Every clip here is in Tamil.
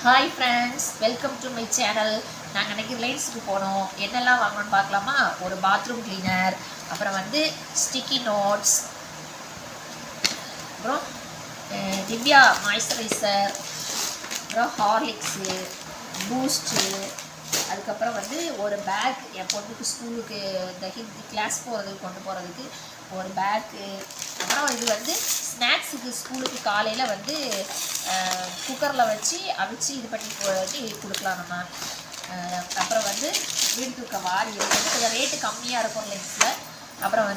Hi friends, welcome to my channel. நாங்கள் அன்றைக்கி ரிலையன்ஸுக்கு போனோம். என்னெல்லாம் வாங்கணும்னு பார்க்கலாமா? ஒரு பாத்ரூம் கிளீனர், அப்புறம் ஸ்டிக்கி நோட்ஸ், அப்புறம் திவ்யா மாய்ஸ்சரைசர், அப்புறம் ஹார்லிக்ஸு, பூஸ்ட்டு, அதுக்கப்புறம் ஒரு பேக் என் பொண்ணுக்கு ஸ்கூலுக்கு இந்த ஹிந்தி கிளாஸ் போகிறதுக்கு கொண்டு போகிறதுக்கு ஒரு பேக்கு. அப்புறம் இது ஸ்நாக்ஸுக்கு ஸ்கூலுக்கு காலையில் குக்கரில் வச்சு அவிச்சு இது பண்ணி கொடுக்கலாம் நம்ம. அப்புறம் வீடு தூக்க வாரி கொஞ்சம் ரேட்டு கம்மியாக இருக்கும் லென்ஸில். அப்புறம்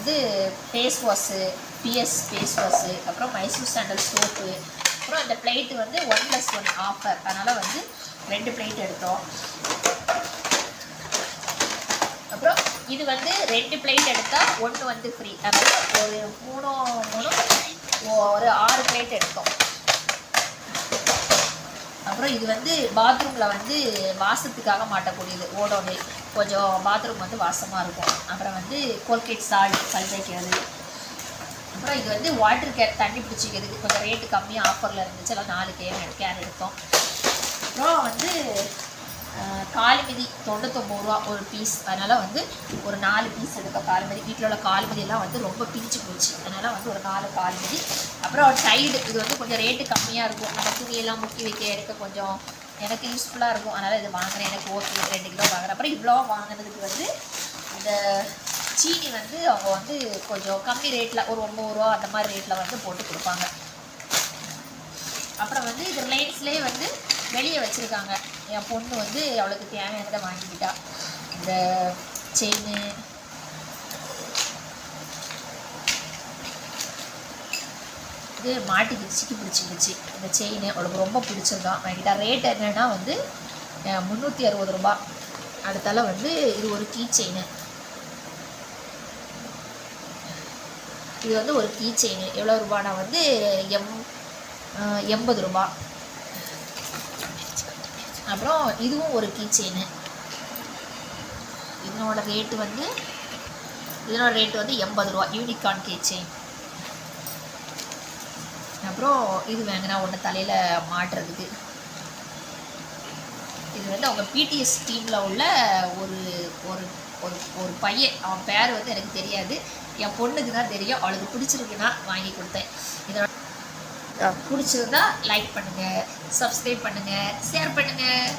face wash, BS face wash, அப்புறம் மைசூர் சாண்டல் சோப்பு. அப்புறம் இந்த பிளேட்டு 1+1 ஆஃபர், அதனால் 2 பிளேட் எடுத்தோம். அப்புறம் இது 2 பிளேட் எடுத்தால் 1 ஃப்ரீ. அதனால் ஒரு 6 பிளேட் எடுத்தோம். அப்புறம் இது பாத்ரூமில் வாசத்துக்காக மாட்டக்கூடியது. ஓடோனில் கொஞ்சம் பாத்ரூம் வாசமாக இருக்கும். அப்புறம் கோல்கேட் சால்ட் பல் வைக்கிறது. அப்புறம் இது வாட்டர் கேன் தண்ணி பிடிச்சிக்கிறதுக்கு கொஞ்சம் ரேட்டு கம்மியாக ஆஃபரில் இருந்துச்சு. எல்லாம் 4 கேன் எடுத்தோம். அப்புறம் காலுமிதி 99 ரூபா ஒரு பீஸ். அதனால் ஒரு 4 பீஸ் எடுத்தோம். காலுமிதி வீட்டில் உள்ள காலுமிதியெல்லாம் ரொம்ப பிஞ்சு போச்சு. அதனால் ஒரு 4 காலுமிதி. அப்புறம் டைடு, இது கொஞ்சம் ரேட்டு கம்மியாக இருக்கும். நம்ம துணியெல்லாம் முக்கி வைக்க எடுக்க கொஞ்சம் எனக்கு யூஸ்ஃபுல்லாக இருக்கும். அதனால் இது வாங்கினேன். எனக்கு ஓகே, 2 கிலோ வாங்குறேன். அப்புறம் இவ்வளோ வாங்கினதுக்கு இந்த சீனி அவங்க கொஞ்சம் கம்மி ரேட்டில் ஒரு 9 ரூபா அந்த மாதிரி ரேட்டில் போட்டு கொடுப்பாங்க. அப்புறம் இது ரிலையன்ஸ்லேயே வெளியே வச்சுருக்காங்க. என் பொண்ணு அவளுக்கு தேவையானதை வாங்கிக்கிட்டா. இந்த செயின், இது மாட்டிக்கிச்சிக்கு பிடிச்சிக்கிச்சு. இந்த செயின் அவளுக்கு ரொம்ப பிடிச்சிருந்தான், வாங்கிட்டா. ரேட் என்னென்னா 360 ரூபா. அடுத்தால இது ஒரு கீ செயின். இது ஒரு கீ செயின் எவ்வளோ ரூபானா 80 ரூபா. அப்புறம் இதுவும் ஒரு கீ செயின். இதனோட ரேட்டு 80 ரூபா. Unicorn key chain. அப்புறம் இது வாங்கினா ஒன்று தலையில் மாட்டுறதுக்கு. இது அவங்க பிடிஎஸ் டீமில் உள்ள ஒரு ஒரு ஒரு பையன். அவன் பேர் எனக்கு தெரியாது. என் பொண்ணுக்கு தான் தெரியும். அவளுக்கு பிடிச்சிருக்குன்னா வாங்கி கொடுத்தேன். இதோட பிடிச்சிருந்தா லைக் பண்ணுங்கள், சப்ஸ்கிரைப் பண்ணுங்கள், ஷேர் பண்ணுங்கள்.